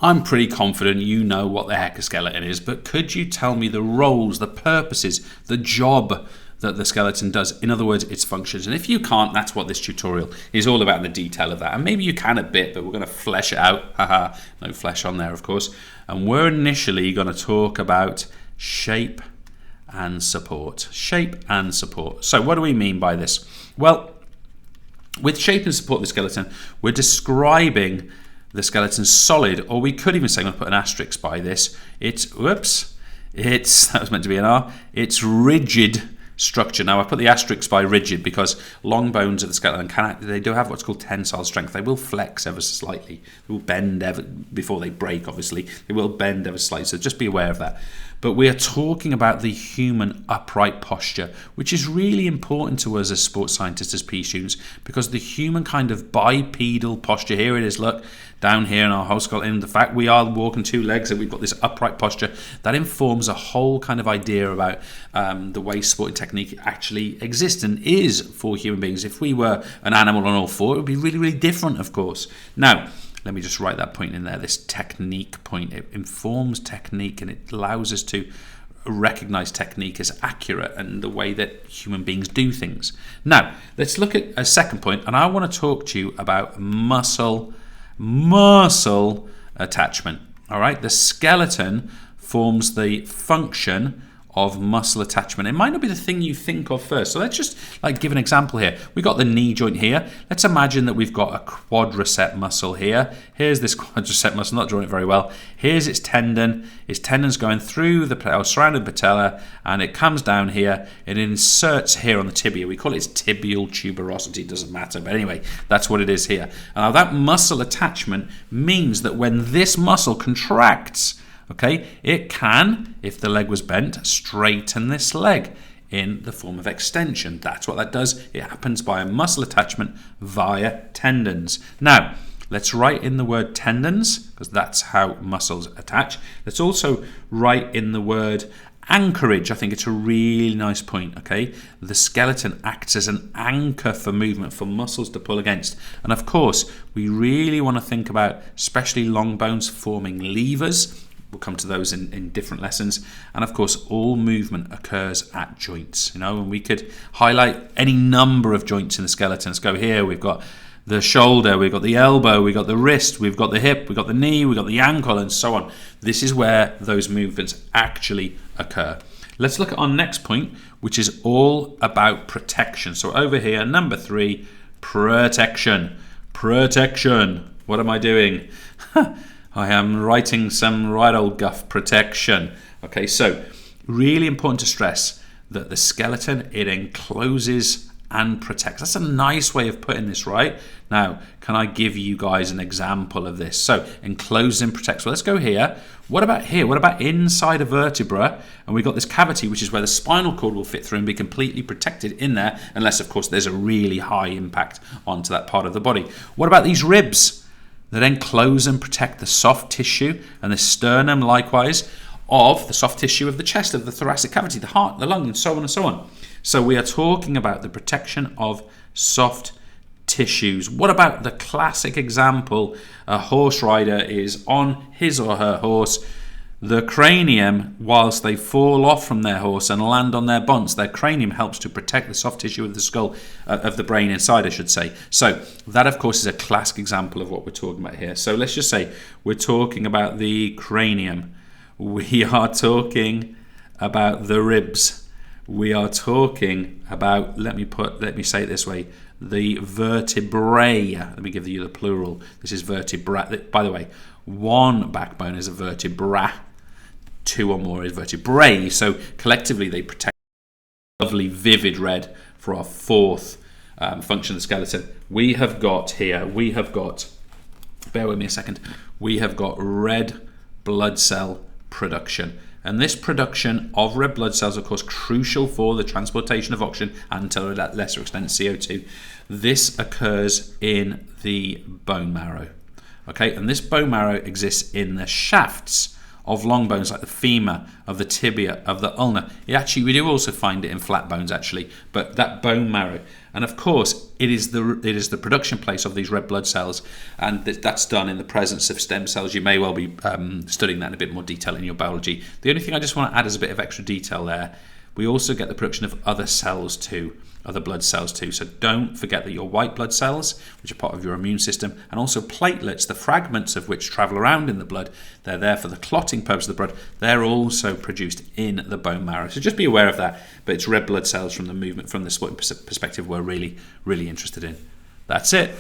I'm pretty confident you know what the heck a skeleton is, but could you tell me the roles, the purposes, the job that the skeleton does? In other words, its functions. And if you can't, that's what this tutorial is all about, the detail of that. And maybe you can a bit, but we're going to flesh it out. Haha, no flesh on there, of course. And we're initially going to talk about shape and support. Shape and support. So what do we mean by this? Well, with shape and support of the skeleton, we're describing the skeleton's solid, or we could even say, I'm going to put an asterisk by this, that was meant to be an R, it's rigid structure. Now I put the asterisk by rigid because long bones of the skeleton they do have what's called tensile strength. They will flex ever so slightly. They will bend ever before they break, obviously. They will bend ever so slightly, so just be aware of that. But we are talking about the human upright posture, which is really important to us as sports scientists, as PE students, because the human kind of bipedal posture, here it is, look, down here in our whole skull, and the fact we are walking two legs and we've got this upright posture, that informs a whole kind of idea about the way sporting technique actually exists and is for human beings. If we were an animal on all four, it would be really, really different, of course. Now, let me just write that point in there, this technique point. It informs technique and it allows us to recognize technique as accurate and the way that human beings do things. Now, let's look at a second point, and I want to talk to you about muscle attachment. All right, the skeleton forms the function of muscle attachment. It might not be the thing you think of first. So let's just give an example here. We've got the knee joint here. Let's imagine that we've got a quadricep muscle here. Here's this quadricep muscle, not drawing it very well. Here's its tendon. Its tendon's going through the surrounding patella, and it comes down here and it inserts here on the tibia. We call it its tibial tuberosity. It doesn't matter, but anyway, that's what it is here. And now that muscle attachment means that when this muscle contracts, okay, it can, if the leg was bent, straighten this leg in the form of extension. That's what that does. It happens by a muscle attachment via tendons. Now, let's write in the word tendons, because that's how muscles attach. Let's also write in the word anchorage. I think it's a really nice point, okay? The skeleton acts as an anchor for movement, for muscles to pull against. And of course, we really want to think about, especially long bones, forming levers. We'll come to those in different lessons. And of course, all movement occurs at joints, and we could highlight any number of joints in the skeleton. Let's go here. We've got the shoulder, we've got the elbow, we've got the wrist, we've got the hip, we've got the knee, we've got the ankle, and so on. This is where those movements actually occur. Let's look at our next point, which is all about protection. So over here, number 3, protection. Protection. What am I doing? I am writing some right old guff. Protection. Okay, so really important to stress that the skeleton, it encloses and protects. That's a nice way of putting this, right? Now, can I give you guys an example of this? So, encloses and protects. Well, let's go here. What about here? What about inside a vertebra? And we've got this cavity, which is where the spinal cord will fit through and be completely protected in there, unless, of course, there's a really high impact onto that part of the body. What about these ribs that enclose and protect the soft tissue, and the sternum, likewise, of the soft tissue of the chest, of the thoracic cavity, the heart, the lung, and so on and so on. So we are talking about the protection of soft tissues. What about the classic example? A horse rider is on his or her horse. The cranium, whilst they fall off from their horse and land on their bonds, their cranium helps to protect the soft tissue of the skull, of the brain inside, I should say. So that, of course, is a classic example of what we're talking about here. So let's just say we're talking about the cranium. We are talking about the ribs. We are talking about, let me say it this way, the vertebrae. Let me give you the plural. This is vertebra. By the way, one backbone is a vertebra, 2 or more is vertebrae. So collectively they protect. Lovely vivid red for our 4th function of the skeleton. We have got, bear with me a second, we have got red blood cell production. And this production of red blood cells, of course, crucial for the transportation of oxygen and, to a lesser extent, CO2. This occurs in the bone marrow. Okay, and this bone marrow exists in the shafts of long bones, like the femur, of the tibia, of the ulna. We do also find it in flat bones, actually, but that bone marrow And of course, it is the production place of these red blood cells, and that's done in the presence of stem cells. You may well be studying that in a bit more detail in your biology. The only thing I just want to add as a bit of extra detail there, we also get the production of other cells too, other blood cells too. So don't forget that your white blood cells, which are part of your immune system, and also platelets, the fragments of which travel around in the blood, they're there for the clotting purpose of the blood, they're also produced in the bone marrow. So just be aware of that. But it's red blood cells from the movement, from the sporting perspective, we're really, really interested in. That's it.